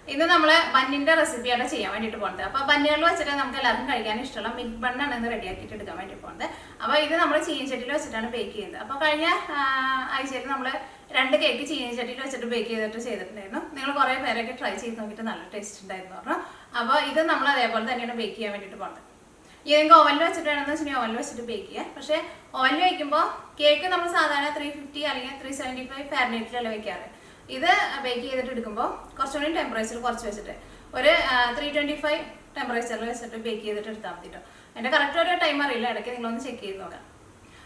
ഇത് നമ്മൾ ബന്നിന്റെ റെസിപ്പിയാണ് ചെയ്യാൻ വേണ്ടിയിട്ട് പോകുന്നത്. അപ്പോൾ ബന്നുകളിൽ വെച്ചിട്ട് നമുക്ക് എല്ലാവർക്കും കഴിക്കാൻ ഇഷ്ടമുള്ള മിൽക്ക് ബണ്ണാണ് ഇന്ന് റെഡിയാക്കിയിട്ട് എടുക്കാൻ വേണ്ടി പോകുന്നത്. അപ്പോൾ ഇത് നമ്മൾ ചീനിച്ചട്ടിയിൽ വെച്ചിട്ടാണ് ബേക്ക് ചെയ്യുന്നത്. അപ്പോൾ കഴിഞ്ഞ ആഴ്ചയിൽ നമ്മൾ 2 കേക്ക് ചീനിച്ചട്ടിയിൽ വെച്ചിട്ട് ബേക്ക് ചെയ്തിട്ടുണ്ടായിരുന്നു. നിങ്ങൾ കുറേ പേരൊക്കെ ട്രൈ ചെയ്ത് നോക്കിയിട്ട് നല്ല ടേസ്റ്റ് ഉണ്ടായിരുന്നു പറഞ്ഞു. അപ്പോൾ ഇത് നമ്മൾ അതേപോലെ തന്നെയാണ് ബേക്ക് ചെയ്യാൻ വേണ്ടിയിട്ട് പോകുന്നത്. ഈ നിങ്ങൾക്ക് ഓവനിൽ വെച്ചിട്ടാണെന്ന് വെച്ചിട്ടുണ്ടെങ്കിൽ ഓവനിൽ വെച്ചിട്ട് ബേക്ക് ചെയ്യുക. പക്ഷേ ഓവനിൽ വയ്ക്കുമ്പോൾ കേക്ക് നമ്മൾ സാധാരണ 350 അല്ലെങ്കിൽ 375 ഫാരനൈറ്റിലല്ല വയ്ക്കാറ്. ഇത് ബേക്ക് ചെയ്തിട്ട് എടുക്കുമ്പോൾ കുറച്ചുകൂടി ടെമ്പറേച്ചർ കുറച്ച് വെച്ചിട്ട് ഒരു 325 ടെമ്പറേച്ചറിൽ വെച്ചിട്ട് ബേക്ക് ചെയ്തിട്ട് എടുത്താൽ മതി കേട്ടോ. എൻ്റെ കറക്റ്റ് ഒരു ടൈം അറിയില്ല, ഇടയ്ക്ക് നിങ്ങളൊന്ന് ചെക്ക് ചെയ്ത് നോക്കാം.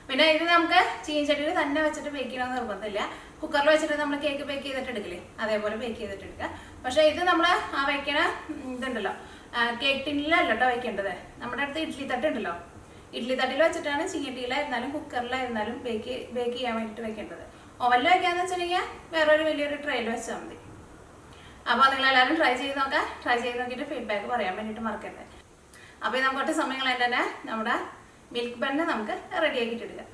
പിന്നെ ഇത് നമുക്ക് ചീനിച്ചട്ടിയിൽ തന്നെ വെച്ചിട്ട് ബേക്ക് ചെയ്യണമെന്ന് നിർബന്ധമില്ല. കുക്കറിൽ വെച്ചിട്ട് നമ്മൾ കേക്ക് ബേക്ക് ചെയ്തിട്ട് എടുക്കില്ലേ, അതേപോലെ ബേക്ക് ചെയ്തിട്ട് എടുക്കുക. പക്ഷേ ഇത് നമ്മൾ വയ്ക്കണ ഇതുണ്ടല്ലോ, കേക്ക് ടിന്നിലല്ല കേട്ടോ വയ്ക്കേണ്ടത്. നമ്മുടെ അടുത്ത് ഇഡ്ഡലി തട്ട് ഉണ്ടല്ലോ, ഇഡ്ഡലി തട്ടിൽ വെച്ചിട്ടാണ് ചീനിച്ചട്ടിയിലായിരുന്നാലും കുക്കറിലായിരുന്നാലും ബേക്ക് ചെയ്യാൻ വേണ്ടിയിട്ട് വെക്കേണ്ടത്. ഓവനിൽ വയ്ക്കാന്ന് വെച്ചിട്ടുണ്ടെങ്കിൽ വേറൊരു വലിയൊരു ട്രെയിൽ വെച്ചാൽ മതി. അപ്പോൾ നിങ്ങളെല്ലാവരും ട്രൈ ചെയ്ത് നോക്കാം. ട്രൈ ചെയ്ത് നോക്കിയിട്ട് ഫീഡ്ബാക്ക് പറയാൻ വേണ്ടിയിട്ട് മറക്കരുത്. അപ്പോൾ നമുക്ക് ഒറ്റ സമയങ്ങളായിട്ട് തന്നെ നമ്മുടെ മിൽക്ക് ബണ്ണ് നമുക്ക് റെഡിയാക്കിയിട്ട് എടുക്കാം.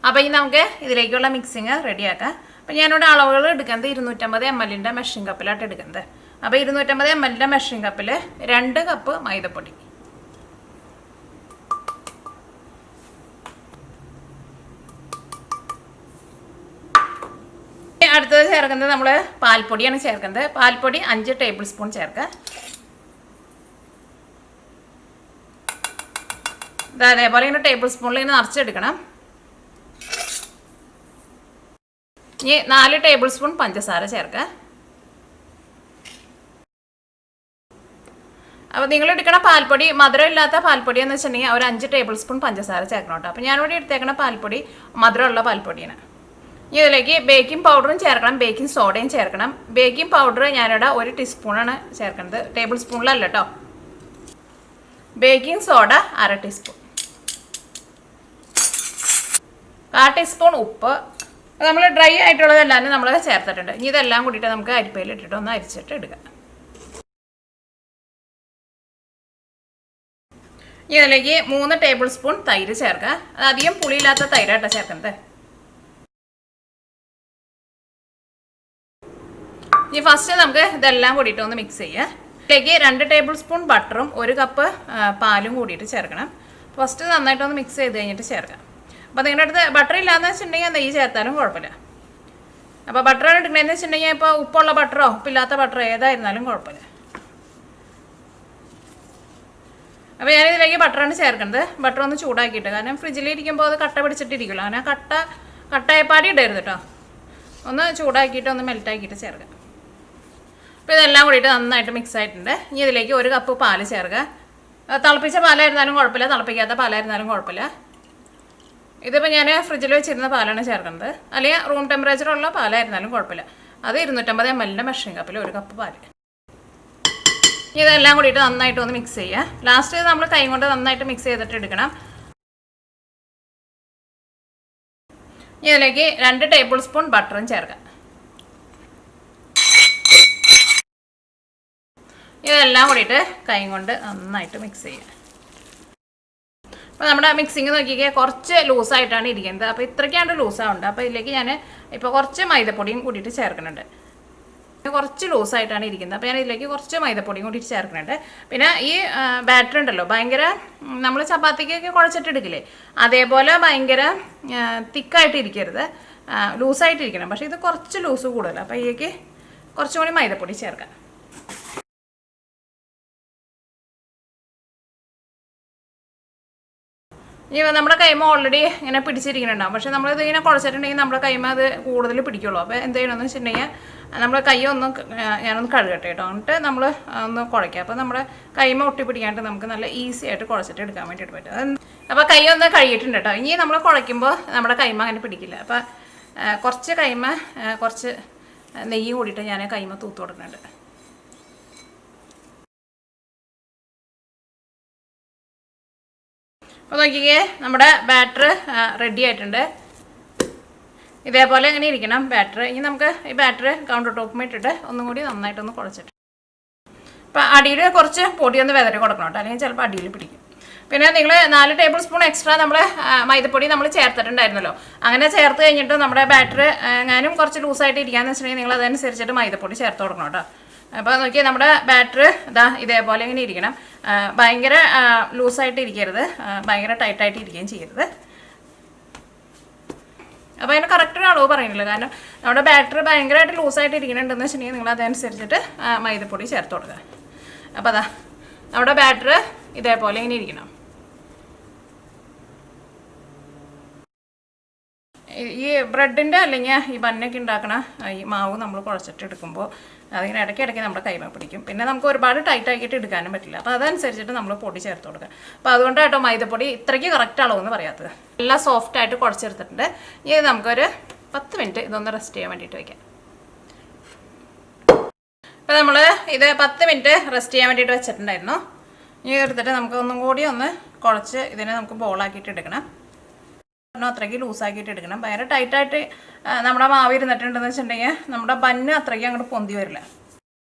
അപ്പോൾ ഇനി നമുക്ക് ഇതിലേക്കുള്ള മിക്സിങ് റെഡിയാക്കാം. അപ്പോൾ ഞാനിവിടെ അളവുകൾ എടുക്കുന്നത് 250 ml മെഷറിംഗ് കപ്പിലായിട്ട് എടുക്കുന്നത്. അപ്പോൾ 250 ml മെഷറിംഗ് കപ്പിൽ 2 കപ്പ് മൈദപ്പൊടി, അടുത്തത് ചേർക്കുന്നത് നമ്മൾ പാൽപ്പൊടിയാണ് ചേർക്കുന്നത്. പാൽപ്പൊടി 5 ടേബിൾ സ്പൂൺ ചേർക്കുക. ഇത് അതേപോലെ ഇങ്ങനെ ടേബിൾ സ്പൂണിൽ ഇങ്ങനെ നിറച്ചെടുക്കണം. ഇനി 4 ടേബിൾ സ്പൂൺ പഞ്ചസാര ചേർക്കുക. അപ്പോൾ നിങ്ങൾ എടുക്കണ പാൽപ്പൊടി മധുരം ഇല്ലാത്ത പാൽപ്പൊടി എന്ന് വെച്ചിട്ടുണ്ടെങ്കിൽ ഒരു 5 ടേബിൾ സ്പൂൺ പഞ്ചസാര ചേർക്കണം കേട്ടോ. അപ്പോൾ ഞാനിവിടെ എടുത്തേക്കണ പാൽപ്പൊടി മധുരമുള്ള പാൽപ്പൊടിയാണ്. ഇനി ഇതിലേക്ക് ബേക്കിംഗ് പൗഡറും ചേർക്കണം, ബേക്കിംഗ് സോഡയും ചേർക്കണം. ബേക്കിംഗ് പൗഡർ ഞാനിവിടെ 1 ടീസ്പൂണാണ് ചേർക്കുന്നത്, ടേബിൾ സ്പൂണിലല്ല കേട്ടോ. ബേക്കിംഗ് സോഡ 1/2 ടീസ്പൂൺ, 1/4 ടീസ്പൂൺ ഉപ്പ്. നമ്മൾ ഡ്രൈ ആയിട്ടുള്ളതെല്ലാം നമ്മൾ ചേർത്തിട്ടുണ്ട്. ഇനി ഇതെല്ലാം കൂടിയിട്ട് നമുക്ക് അരിപ്പയിൽ ഇട്ടിട്ട് ഒന്ന് അരിച്ചിട്ട് എടുക്കാം. ഇനി ഇതിലേക്ക് 3 ടേബിൾ സ്പൂൺ തൈര് ചേർക്കുക. അത് അധികം പുളിയില്ലാത്ത തൈരായിട്ടാണ് ചേർക്കുന്നത്. ഇനി ഫസ്റ്റ് നമുക്ക് ഇതെല്ലാം കൂടിയിട്ട് ഒന്ന് മിക്സ് ചെയ്യുക. ഇതിലേക്ക് 2 ടേബിൾ സ്പൂൺ ബട്ടറും 1 കപ്പ് പാലും കൂടിയിട്ട് ചേർക്കണം. ഫസ്റ്റ് നന്നായിട്ടൊന്ന് മിക്സ് ചെയ്ത് കഴിഞ്ഞിട്ട് ചേർക്കാം. അപ്പോൾ നിങ്ങളുടെ അടുത്ത് ബട്ടർ ഇല്ലാന്ന് വെച്ചിട്ടുണ്ടെങ്കിൽ നെയ്യ് ചേർത്താലും കുഴപ്പമില്ല. അപ്പോൾ ബട്ടറാണ് എടുക്കണമെന്ന് വെച്ചിട്ടുണ്ടെങ്കിൽ ഇപ്പോൾ ഉപ്പുള്ള ബട്ടറോ ഉപ്പില്ലാത്ത ബട്ടറോ ഏതായിരുന്നാലും കുഴപ്പമില്ല. അപ്പോൾ ഞാനിതിലേക്ക് ബട്ടറാണ് ചേർക്കുന്നത്. ബട്ടർ ഒന്ന് ചൂടാക്കിയിട്ട്, കാരണം ഫ്രിഡ്ജിലിരിക്കുമ്പോൾ അത് കട്ട പിടിച്ചിട്ടിരിക്കുമല്ലോ, അങ്ങനെ കട്ടയപ്പാടി ഇടരുത് കേട്ടോ. ഒന്ന് ചൂടാക്കിയിട്ട് ഒന്ന് മെൽറ്റാക്കിയിട്ട് ചേർക്കാം. അപ്പോൾ ഇതെല്ലാം കൂടിയിട്ട് നന്നായിട്ട് മിക്സ് ആയിട്ടുണ്ട്. ഇനി ഇതിലേക്ക് 1 കപ്പ് പാല് ചേർക്കുക. തിളപ്പിച്ച പാലായിരുന്നാലും കുഴപ്പമില്ല, തിളപ്പിക്കാത്ത പാലായിരുന്നാലും കുഴപ്പമില്ല. ഇതിപ്പോൾ ഞാൻ ഫ്രിഡ്ജിൽ വെച്ചിരുന്ന പാലാണ് ചേർക്കുന്നത്, അല്ലെങ്കിൽ റൂം ടെമ്പറേച്ചറുള്ള പാലായിരുന്നാലും കുഴപ്പമില്ല. അത് 250 ml മെഷറിംഗ് കപ്പിൽ 1 കപ്പ് പാല്. ഇതെല്ലാം കൂടിയിട്ട് നന്നായിട്ട് ഒന്ന് മിക്സ് ചെയ്യുക. ലാസ്റ്റ് നമ്മൾ കൈ കൊണ്ട് നന്നായിട്ട് മിക്സ് ചെയ്തിട്ട് എടുക്കണം. ഇതിലേക്ക് 2 ടേബിൾ സ്പൂൺ ബട്ടറും ചേർക്കാം. ഇതെല്ലാം കൂടിയിട്ട് കൈ കൊണ്ട് നന്നായിട്ട് മിക്സ് ചെയ്യുക. അപ്പോൾ നമ്മുടെ മിക്സിങ് നോക്കിയാൽ കുറച്ച് ലൂസായിട്ടാണ് ഇരിക്കുന്നത്. അപ്പോൾ ഇത്രയ്ക്കാണ്ട് ലൂസാവുണ്ട്. അപ്പോൾ ഇതിലേക്ക് ഞാൻ ഇപ്പോൾ കുറച്ച് മൈദപ്പൊടിയും കൂടിയിട്ട് ചേർക്കുന്നുണ്ട്. കുറച്ച് ലൂസായിട്ടാണ് ഇരിക്കുന്നത്. അപ്പോൾ ഞാൻ ഇതിലേക്ക് കുറച്ച് മൈദപ്പൊടിയും കൂടി ചേർക്കുന്നുണ്ട്. പിന്നെ ഈ ബാറ്റർ ഉണ്ടല്ലോ, ഭയങ്കര നമ്മൾ ചപ്പാത്തിക്കൊക്കെ കുഴച്ചിട്ടെടുക്കില്ലേ, അതേപോലെ ഭയങ്കര തിക്കായിട്ട് ഇരിക്കരുത്, ലൂസായിട്ടിരിക്കണം. പക്ഷേ ഇത് കുറച്ച് ലൂസ് കൂടുതലാണ്. അപ്പോൾ ഇതിലേക്ക് കുറച്ചും കൂടി മൈദപ്പൊടി ചേർക്കാം. ഇനി നമ്മുടെ കൈമ ഓൾറെഡി ഇങ്ങനെ പിടിച്ചിരിക്കുന്നുണ്ടാവും. പക്ഷേ നമ്മളിത് ഇങ്ങനെ കുഴച്ചിട്ടുണ്ടെങ്കിൽ നമ്മുടെ കൈമ അത് കൂടുതൽ പിടിക്കുള്ളൂ. അപ്പോൾ എന്ത് ചെയ്യണമെന്ന് വെച്ചിട്ടുണ്ടെങ്കിൽ നമ്മൾ കൈ ഞാനൊന്ന് കഴുകട്ടെ കേട്ടോ, എന്നിട്ട് നമ്മൾ ഒന്ന് കുഴയ്ക്കുക. അപ്പോൾ നമ്മുടെ കൈമ ഒട്ടി പിടിക്കാണ്ട് നമുക്ക് നല്ല ഈസി ആയിട്ട് കുഴച്ചിട്ട് എടുക്കാൻ വേണ്ടിയിട്ട് പറ്റും. അപ്പോൾ കൈ ഒന്ന് കഴുകിയിട്ടുണ്ട് കേട്ടോ. ഇനി നമ്മൾ കുഴയ്ക്കുമ്പോൾ നമ്മുടെ കൈമ അങ്ങനെ പിടിക്കില്ല. അപ്പോൾ കുറച്ച് നെയ്യും കൂടിയിട്ട് ഞാൻ കൈമ തൂത്ത് കൊടുക്കുന്നുണ്ട്. അപ്പോൾ നോക്കിക്കേ, നമ്മുടെ ബാറ്റർ റെഡി ആയിട്ടുണ്ട്. ഇതേപോലെ ഇങ്ങനെ ഇരിക്കണം ബാറ്റർ. ഇനി നമുക്ക് ഈ ബാറ്റർ കൗണ്ടർ ടോപ്പ് ഇട്ടിട്ട് ഒന്നും കൂടി നന്നായിട്ടൊന്ന് കുഴച്ചിട്ട്, അപ്പോൾ അടിയിൽ കുറച്ച് പൊടിയൊന്ന് വിതറി കൊടുക്കണം കേട്ടോ, അല്ലെങ്കിൽ ചിലപ്പോൾ അടിയിൽ പിടിക്കും. പിന്നെ നിങ്ങൾ 4 ടേബിൾ സ്പൂൺ എക്സ്ട്രാ നമ്മൾ മൈദപ്പൊടി നമ്മൾ ചേർത്തിട്ടുണ്ടായിരുന്നല്ലോ. അങ്ങനെ ചേർത്ത് കഴിഞ്ഞിട്ട് നമ്മുടെ ബാറ്റർ എങ്ങാനും കുറച്ച് ലൂസായിട്ട് ഇരിക്കാന്ന് വെച്ചിട്ടുണ്ടെങ്കിൽ നിങ്ങൾ അതനുസരിച്ചിട്ട് മൈദപ്പൊടി ചേർത്ത് കൊടുക്കണം കേട്ടോ. അപ്പോൾ നോക്കിയാൽ നമ്മുടെ ബാറ്റർ ഇതാ ഇതേപോലെ ഇങ്ങനെ ഇരിക്കണം. ഭയങ്കര ലൂസായിട്ട് ഇരിക്കരുത്, ഭയങ്കര ടൈറ്റായിട്ട് ഇരിക്കുകയും ചെയ്യരുത്. അപ്പോൾ അതിന് കറക്റ്റ് അളവ് പറയുന്നില്ല, കാരണം നമ്മുടെ ബാറ്റർ ഭയങ്കരമായിട്ട് ലൂസായിട്ട് ഇരിക്കണമെന്ന് വെച്ചിട്ടുണ്ടെങ്കിൽ നിങ്ങൾ അതനുസരിച്ചിട്ട് മൈദപ്പൊടി ചേർത്ത് കൊടുക്കുക. അപ്പോൾ അതാ നമ്മുടെ ബാറ്റർ ഇതേപോലെ ഇങ്ങനെ ഇരിക്കണം. ഈ ബ്രെഡിൻ്റെ അല്ലെങ്കിൽ ഈ ബന്നൊക്കെ ഉണ്ടാക്കണ ഈ മാവ് നമ്മൾ കുഴച്ചിട്ട് എടുക്കുമ്പോൾ അതിന് ഇടയ്ക്കിടയ്ക്ക് നമ്മുടെ കൈമ പിടിക്കും. പിന്നെ നമുക്ക് ഒരുപാട് ടൈറ്റ് ആക്കിയിട്ട് എടുക്കാനും പറ്റില്ല. അപ്പോൾ അതനുസരിച്ചിട്ട് നമ്മൾ പൊടി ചേർത്ത് കൊടുക്കുക. അപ്പോൾ അതുകൊണ്ടാട്ടോ മൈദപ്പൊടി ഇത്രയ്ക്ക് കറക്റ്റ് അളവെന്ന് പറയാത്തത്. എല്ലാം സോഫ്റ്റായിട്ട് കുഴച്ചെടുത്തിട്ടുണ്ട്. ഇനി നമുക്കൊരു 10 മിനിറ്റ് ഇതൊന്ന് റെസ്റ്റ് ചെയ്യാൻ വേണ്ടിയിട്ട് വയ്ക്കാം. അപ്പോൾ നമ്മൾ ഇത് 10 മിനിറ്റ് റെസ്റ്റ് ചെയ്യാൻ വേണ്ടിയിട്ട് വെച്ചിട്ടുണ്ടായിരുന്നു. ഇനി എടുത്തിട്ട് നമുക്ക് ഒന്നും കൂടി ഒന്ന് കുഴച്ച് ഇതിനെ നമുക്ക് ബോളാക്കിയിട്ട് എടുക്കണം. അത്രയ്ക്ക് ലൂസാക്കിയിട്ട് എടുക്കണം. ഭയങ്കര ടൈറ്റായിട്ട് നമ്മുടെ മാവ് ഇരുന്നിട്ടുണ്ടെന്ന് വെച്ചിട്ടുണ്ടെങ്കിൽ നമ്മുടെ ബന്ന് അത്രയ്ക്ക് അങ്ങോട്ട് പൊന്തി വരില്ല.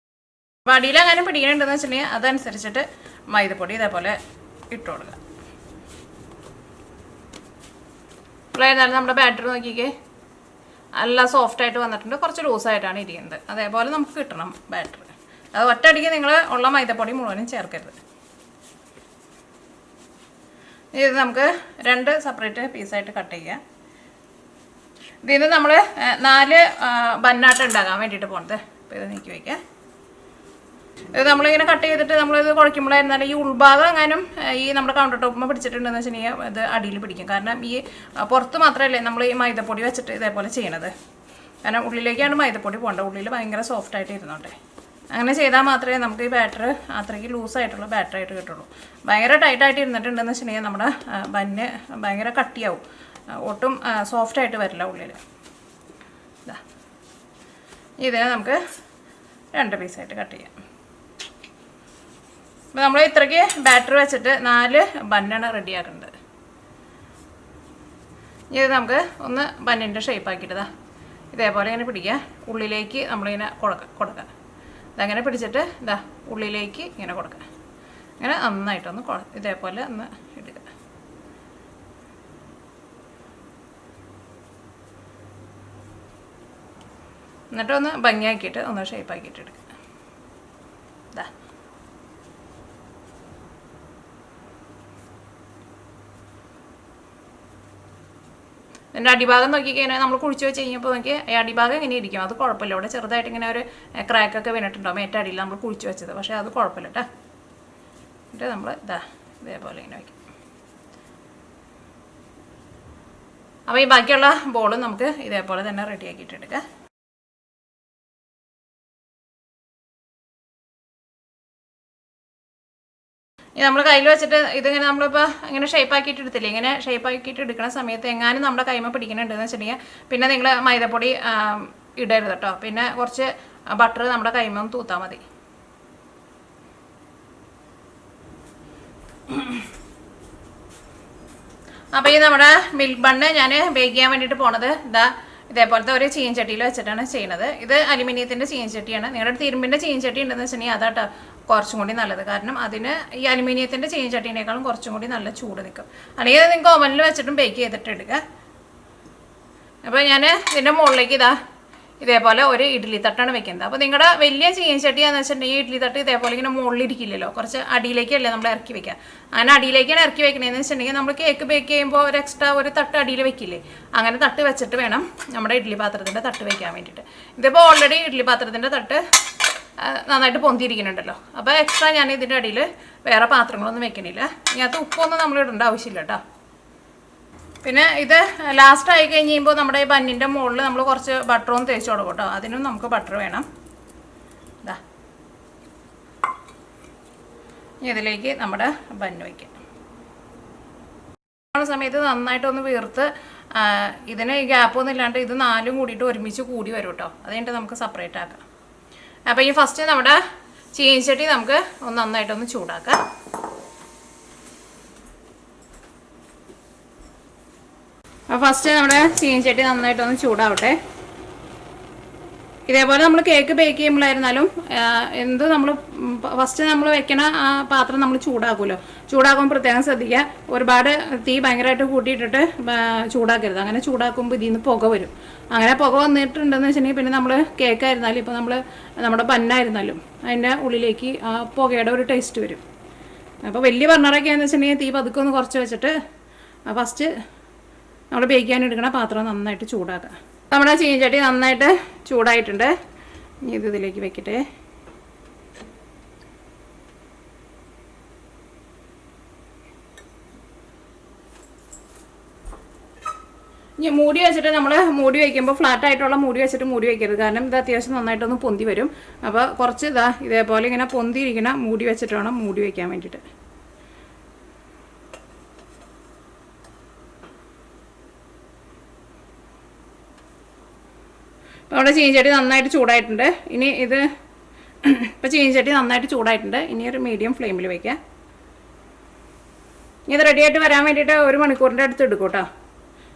വടിയിൽ അങ്ങനെ പിടിക്കണുണ്ടെന്ന് വെച്ചിട്ടുണ്ടെങ്കിൽ അതനുസരിച്ചിട്ട് മൈദപ്പൊടി ഇതേപോലെ ഇട്ട് കൊടുക്കുക. ഇപ്പോഴായിരുന്നാലും നമ്മുടെ ബാറ്റർ നോക്കിക്കേ നല്ല സോഫ്റ്റായിട്ട് വന്നിട്ടുണ്ട്. കുറച്ച് ലൂസായിട്ടാണ് ഇരിക്കുന്നത്. അതേപോലെ നമുക്ക് കിട്ടണം ബാറ്റർ. അത് ഒറ്റയടിക്ക് നിങ്ങൾ ഉള്ള മൈദപ്പൊടി മുഴുവനും ചേർക്കരുത്. ഇത് നമുക്ക് 2 സെപ്പറേറ്റ് പീസായിട്ട് കട്ട് ചെയ്യാം. ഇതിന് നമ്മൾ 4 ബന്നാട്ട് ഉണ്ടാക്കാൻ വേണ്ടിയിട്ട് പോകുന്നത്. അപ്പോൾ ഇത് നീക്കി വയ്ക്കാം. ഇത് നമ്മളിങ്ങനെ കട്ട് ചെയ്തിട്ട് നമ്മളിത് കുഴയ്ക്കുമ്പോഴായിരുന്നാലും ഈ ഉൾഭാഗം എങ്ങാനും ഈ നമ്മുടെ കൗണ്ടർ ടോപ്പിൽ പിടിച്ചിട്ടുണ്ടെന്ന് വെച്ചിട്ടുണ്ടെങ്കിൽ ഇത് അടിയിൽ പിടിക്കും. കാരണം ഈ പുറത്ത് മാത്രമല്ലേ നമ്മൾ ഈ മൈദപ്പൊടി വെച്ചിട്ട് ഇതേപോലെ ചെയ്യണത്. കാരണം ഉള്ളിലേക്കാണ് മൈദപ്പൊടി പോകേണ്ടത്. ഉള്ളിൽ ഭയങ്കര സോഫ്റ്റായിട്ട് ഇരുന്നോട്ടെ. അങ്ങനെ ചെയ്താൽ മാത്രമേ നമുക്ക് ഈ ബാറ്റർ അത്രയ്ക്ക് ലൂസായിട്ടുള്ള ബാറ്ററായിട്ട് കിട്ടുള്ളൂ. ഭയങ്കര ടൈറ്റായിട്ട് ഇരുന്നിട്ടുണ്ടെന്ന് വെച്ചിട്ടുണ്ടെങ്കിൽ നമ്മുടെ ബന്ന് ഭയങ്കര കട്ടിയാവും, ഒട്ടും സോഫ്റ്റായിട്ട് വരില്ല ഉള്ളിൽ. ഇതാ ഇതിനെ നമുക്ക് 2 പീസായിട്ട് കട്ട് ചെയ്യാം. അപ്പോൾ നമ്മൾ ഇത്രയ്ക്ക് ബാറ്റർ വെച്ചിട്ട് 4 ബന്നാണ് റെഡിയാക്കേണ്ടത്. ഇത് നമുക്ക് ഒന്ന് ബന്നിൻ്റെ ഷേപ്പാക്കിയിട്ടതാ ഇതേപോലെ ഇങ്ങനെ പിടിക്കുക. ഉള്ളിലേക്ക് നമ്മളിങ്ങനെ കൊടുക്കുക. ഇതങ്ങനെ പിടിച്ചിട്ട് ഇതാ ഉള്ളിലേക്ക് ഇങ്ങനെ കൊടുക്കുക. ഇങ്ങനെ നന്നായിട്ടൊന്ന് ഇതേപോലെ ഒന്ന് ഇടുക. എന്നിട്ടൊന്ന് ഭംഗിയാക്കിയിട്ട് ഒന്ന് ഷേപ്പാക്കിയിട്ട് എടുക്കുക. ഇതാ ഇതിൻ്റെ അടിഭാഗം നോക്കിക്കഴിഞ്ഞാൽ നമ്മൾ കുഴിച്ച് വെച്ച് കഴിഞ്ഞപ്പോൾ നോക്കി അടിഭാഗം ഇങ്ങനെ ഇരിക്കും. അത് കുഴപ്പമില്ല. ഇവിടെ ചെറുതായിട്ട് ഇങ്ങനെ ഒരു ക്രാക്കൊക്കെ വീണിട്ടുണ്ടാവും ഏറ്റവും അടിയിൽ നമ്മൾ കുഴിച്ച് വെച്ചത്. പക്ഷേ അത് കുഴപ്പമില്ല കേട്ടോ. എന്നിട്ട് നമ്മൾ ഇതാ ഇതേപോലെ ഇങ്ങനെ വയ്ക്കും. അപ്പോൾ ഈ ബാക്കിയുള്ള ബോളും നമുക്ക് ഇതേപോലെ തന്നെ റെഡിയാക്കിയിട്ട് എടുക്കാം. നമ്മൾ കയ്യിൽ വെച്ചിട്ട് ഇതിങ്ങനെ നമ്മളിപ്പോൾ ഇങ്ങനെ ഷേപ്പാക്കിയിട്ട് എടുത്തില്ലേ, ഇങ്ങനെ ഷേപ്പാക്കിയിട്ട് എടുക്കുന്ന സമയത്ത് എങ്ങാനും നമ്മുടെ കൈമ പിടിക്കുന്നുണ്ടെന്ന് വെച്ചിട്ടുണ്ടെങ്കിൽ പിന്നെ നിങ്ങൾ മൈദപ്പൊടി ഇടരുത് കേട്ടോ. പിന്നെ കുറച്ച് ബട്ടർ നമ്മുടെ കൈമ തൂത്താൽ മതി. അപ്പോൾ ഈ നമ്മുടെ മിൽക്ക് ബണ്ണ് ഞാൻ ബേക്ക് ചെയ്യാൻ വേണ്ടിയിട്ട് പോണത് ഇതേപോലത്തെ ഒരു ചീൻചട്ടിയിൽ വെച്ചിട്ടാണ് ചെയ്യുന്നത്. ഇത് അലുമിനിയത്തിൻ്റെ ചീൻചട്ടിയാണ്. നിങ്ങളുടെ ഇരുമ്പിൻ്റെ ചീൻചട്ടി ഉണ്ടെന്ന് വെച്ചിട്ടുണ്ടെങ്കിൽ അതാട്ടോ കുറച്ചും കൂടി നല്ലത്. കാരണം അതിന് ഈ അലുമിനിയത്തിൻ്റെ ചീൻചട്ടീനേക്കാളും കുറച്ചും കൂടി നല്ല ചൂട് നിൽക്കും. അല്ലെങ്കിൽ നിങ്ങൾക്ക് ഓവനിൽ വെച്ചിട്ടും ബേക്ക് ചെയ്തിട്ട് എടുക്കുക. അപ്പോൾ ഞാൻ ഇതിൻ്റെ മുകളിലേക്ക് ഇതേപോലെ ഒരു ഇഡ്ഡലി തട്ടാണ് വെക്കുന്നത്. അപ്പോൾ നിങ്ങളുടെ വലിയ ചീൻചട്ടിയാണെന്ന് വെച്ചിട്ടുണ്ടെങ്കിൽ ഇഡ്ഡലി തട്ട് ഇതേപോലെ ഇങ്ങനെ മുകളിലിരിക്കില്ലല്ലോ, കുറച്ച് അടിയിലേക്കല്ലേ നമ്മൾ ഇറക്കി വെക്കുക. അങ്ങനെ അടിയിലേക്കാണ് ഇറക്കി വെക്കണതെന്ന് വെച്ചിട്ടുണ്ടെങ്കിൽ നമ്മൾ കേക്ക് ബേക്ക് ചെയ്യുമ്പോൾ ഒരു എക്സ്ട്രാ ഒരു തട്ട് അടിയിൽ വെക്കില്ലേ, അങ്ങനെ തട്ട് വെച്ചിട്ട് വേണം നമ്മുടെ ഇഡ്ഡലി പാത്രത്തിൻ്റെ തട്ട് വെക്കാൻ വേണ്ടിയിട്ട്. ഇതിപ്പോൾ ഓൾറെഡി ഇഡ്ഡലി പാത്രത്തിൻ്റെ തട്ട് നന്നായിട്ട് പൊന്തിയിരിക്കുന്നുണ്ടല്ലോ. അപ്പോൾ എക്സ്ട്രാ ഞാൻ ഇതിൻ്റെ അടിയിൽ വേറെ പാത്രങ്ങളൊന്നും വെക്കണില്ല. ഇതിനകത്ത് ഉപ്പൊന്നും നമ്മൾ ഇടേണ്ട ആവശ്യമില്ല കേട്ടോ. പിന്നെ ഇത് ലാസ്റ്റ് ആയി കഴിഞ്ഞ് കഴിയുമ്പോൾ നമ്മുടെ ഈ ബന്നിൻ്റെ മുകളിൽ നമ്മൾ കുറച്ച് ബട്ടറും തേച്ച് കൊടുക്കും കേട്ടോ. അതിനും നമുക്ക് ബട്ടർ വേണം. ഇതാ ഇതിലേക്ക് നമ്മുടെ ബന്ന് വയ്ക്കാം. സമയത്ത് നന്നായിട്ടൊന്ന് വീർത്ത് ഇതിന് ഗ്യാപ്പൊന്നും ഇല്ലാണ്ട് ഇത് 4ഉം കൂടിയിട്ട് ഒരുമിച്ച് കൂടി വരും കേട്ടോ. അതുകഴിഞ്ഞിട്ട് നമുക്ക് സെപ്പറേറ്റ് ആക്കാം. അപ്പോൾ ഈ ഫസ്റ്റ് നമ്മുടെ ചീൻചട്ടി നമുക്ക് നന്നായിട്ടൊന്ന് ചൂടാക്കാം. അപ്പോൾ ഫസ്റ്റ് നമ്മുടെ ചീൻചട്ടി നന്നായിട്ടൊന്ന് ചൂടാവട്ടെ. ഇതേപോലെ നമ്മൾ കേക്ക് ബേക്ക് ചെയ്യുമ്പോഴായിരുന്നാലും എന്ത് നമ്മൾ ഫസ്റ്റ് നമ്മൾ വെക്കണ ആ പാത്രം നമ്മൾ ചൂടാക്കുമല്ലോ, ചൂടാക്കുമ്പോൾ പ്രത്യേകം ശ്രദ്ധിക്കുക. ഒരുപാട് തീ ഭയങ്കരമായിട്ട് കൂട്ടിയിട്ടിട്ട് ചൂടാക്കരുത്. അങ്ങനെ ചൂടാക്കുമ്പോൾ ഇതിൽ നിന്ന് പുക വരും. അങ്ങനെ പുക വന്നിട്ടുണ്ടെന്ന് വെച്ചിട്ടുണ്ടെങ്കിൽ പിന്നെ നമ്മൾ കേക്കായിരുന്നാലും ഇപ്പോൾ നമ്മുടെ ബന്നായിരുന്നാലും അതിൻ്റെ ഉള്ളിലേക്ക് ആ പുകയുടെ ഒരു ടേസ്റ്റ് വരും. അപ്പോൾ വലിയ ബർണറൊക്കെയാണെന്ന് വെച്ചിട്ടുണ്ടെങ്കിൽ തീ പതുക്കെ ഒന്ന് കുറച്ച് വെച്ചിട്ട് ഫസ്റ്റ് നമ്മൾ ബേക്ക് ചെയ്യാൻ എടുക്കണ പാത്രം നന്നായിട്ട് ചൂടാക്കുക. നമ്മുടെ ചീനച്ചട്ടി നന്നായിട്ട് ചൂടായിട്ടുണ്ട്. ഇനി ഇതിലേക്ക് വെക്കട്ടെ. ഇനി മൂടി വെച്ചിട്ട് നമ്മൾ മൂടി വയ്ക്കുമ്പോൾ ഫ്ലാറ്റ് ആയിട്ടുള്ള മൂടി വെച്ചിട്ട് മൂടി വയ്ക്കരുത്. കാരണം ഇത് അത്യാവശ്യം നന്നായിട്ടൊന്ന് പൊന്തി വരും. അപ്പോൾ കുറച്ച് ഇതേപോലെ ഇങ്ങനെ പൊന്തിയിരിക്കണ മൂടി വെച്ചിട്ട് വേണം മൂടി വയ്ക്കാൻ വേണ്ടിയിട്ട്. അപ്പോൾ നമ്മുടെ ചീനച്ചട്ടി നന്നായിട്ട് ചൂടായിട്ടുണ്ട്. ഇനി ഇപ്പോൾ ചീനച്ചട്ടി നന്നായിട്ട് ചൂടായിട്ടുണ്ട്. ഇനി ഒരു മീഡിയം ഫ്ലെയിമിൽ വയ്ക്കാം. ഇനി ഇത് റെഡിയായിട്ട് വരാൻ വേണ്ടിയിട്ട് 1 മണിക്കൂറിൻ്റെ അടുത്ത് എടുക്കും കേട്ടോ.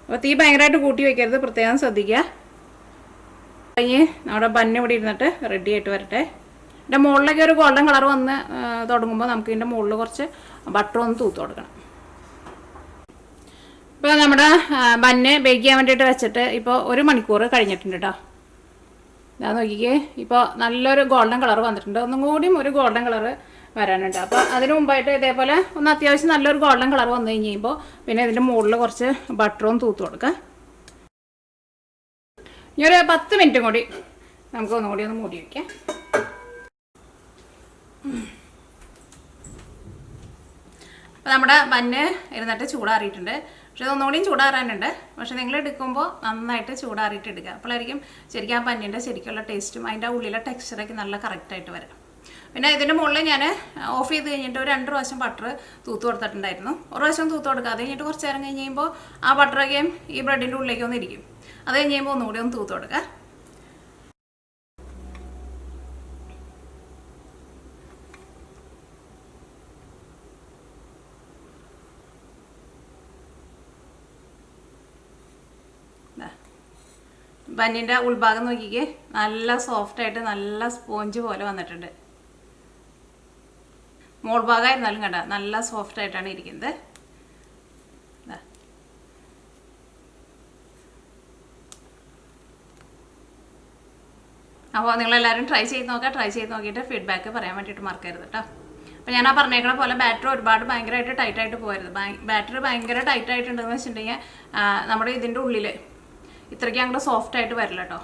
അപ്പോൾ തീ ഭയങ്കരമായിട്ട് കൂട്ടി വയ്ക്കരുത്, പ്രത്യേകം ശ്രദ്ധിക്കുക. കഴിഞ്ഞ് നമ്മുടെ ബന്ന് ഇവിടെ ഇരുന്നിട്ട് റെഡി ആയിട്ട് വരട്ടെ. ഇതിൻ്റെ മുകളിലൊക്കെ ഒരു ഗോൾഡൻ കളർ വന്ന് തുടങ്ങുമ്പോൾ നമുക്ക് ഇതിൻ്റെ മുകളിൽ കുറച്ച് ബട്ടർ ഒന്ന് തൂത്ത് കൊടുക്കണം. ഇപ്പോൾ നമ്മുടെ ബന്ന് ബേക്ക് ചെയ്യാൻ വേണ്ടിയിട്ട് വെച്ചിട്ട് ഇപ്പോൾ 1 മണിക്കൂർ കഴിഞ്ഞിട്ടുണ്ട് കേട്ടോ. ഇതാ നോക്കിക്കേ, ഇപ്പോൾ നല്ലൊരു ഗോൾഡൻ കളർ വന്നിട്ടുണ്ട്. ഒന്നും കൂടിയും ഒരു ഗോൾഡൻ കളർ വരാനുണ്ട്. അപ്പോൾ അതിന് മുമ്പായിട്ട് ഇതേപോലെ ഒന്ന് അത്യാവശ്യം നല്ലൊരു ഗോൾഡൻ കളർ വന്നു കഴിയുമ്പോൾ പിന്നെ ഇതിൻ്റെ മുകളിൽ കുറച്ച് ബട്ടറും തൂത്ത് കൊടുക്കാം. ഇനി ഒരു 10 മിനിറ്റും കൂടി നമുക്ക് ഒന്നുകൂടി ഒന്ന് മൂടി വയ്ക്കാം. അപ്പോൾ നമ്മുടെ ബന്ന് ഇരുന്നിട്ട് ചൂടാറിയിട്ടുണ്ട്. പക്ഷെ ഇതൊന്നുകൂടിയും ചൂടാറാനുണ്ട്. പക്ഷെ നിങ്ങൾ എടുക്കുമ്പോൾ നന്നായിട്ട് ചൂടാറിയിട്ട് എടുക്കുക. അപ്പോഴായിരിക്കും ശരിക്കും ആ ബന്നിൻ്റെ ശരിക്കുള്ള ടേസ്റ്റും അതിൻ്റെ ഉള്ളിലെ ടെക്സ്ചറൊക്കെ നല്ല കറക്റ്റായിട്ട് വരാം. പിന്നെ ഇതിൻ്റെ മുകളിൽ ഞാൻ ഓഫ് ചെയ്ത് കഴിഞ്ഞിട്ട് ഒരു 2 പ്രാവശ്യം ബട്ടർ തൂത്ത് കൊടുത്തിട്ടുണ്ടായിരുന്നു. ഒരു പ്രാവശ്യം തൂത്ത് കൊടുക്കുക. അത് കഴിഞ്ഞിട്ട് കുറച്ച് നേരം കഴിഞ്ഞ് കഴിയുമ്പോൾ ആ ബട്ടറൊക്കെയും ഈ ബ്രെഡിൻ്റെ ഉള്ളിലേക്ക് ഒന്ന് ഇരിക്കും. അത് കഴിഞ്ഞ് കഴിയുമ്പോൾ ഒന്നുകൂടി ഒന്ന് തൂത്ത് കൊടുക്കുക. ബന്നിൻ്റെ ഉൾഭാഗം നോക്കിക്കേ, നല്ല സോഫ്റ്റായിട്ട് നല്ല സ്പോഞ്ച് പോലെ വന്നിട്ടുണ്ട്. മോൾ ഭാഗമായിരുന്നാലും കണ്ട നല്ല സോഫ്റ്റായിട്ടാണ് ഇരിക്കുന്നത്. അപ്പോൾ നിങ്ങളെല്ലാവരും ട്രൈ ചെയ്ത് നോക്കുക. ട്രൈ ചെയ്ത് നോക്കിയിട്ട് ഫീഡ്ബാക്ക് പറയാൻ വേണ്ടിയിട്ട് മറക്കരുത് കേട്ടോ. അപ്പോൾ ഞാൻ ആ പറഞ്ഞേക്കണ പോലെ ബാറ്റർ ഒരുപാട് ഭയങ്കരമായിട്ട് ടൈറ്റായിട്ട് പോകരുത്. ബാറ്റർ ഭയങ്കര ടൈറ്റായിട്ടുണ്ടെന്ന് വെച്ചിട്ടുണ്ടെങ്കിൽ നമ്മുടെ ഇതിൻ്റെ ഉള്ളിൽ ഇത്രയ്ക്ക് അങ്ങോട്ട് സോഫ്റ്റായിട്ട് വരില്ല കേട്ടോ.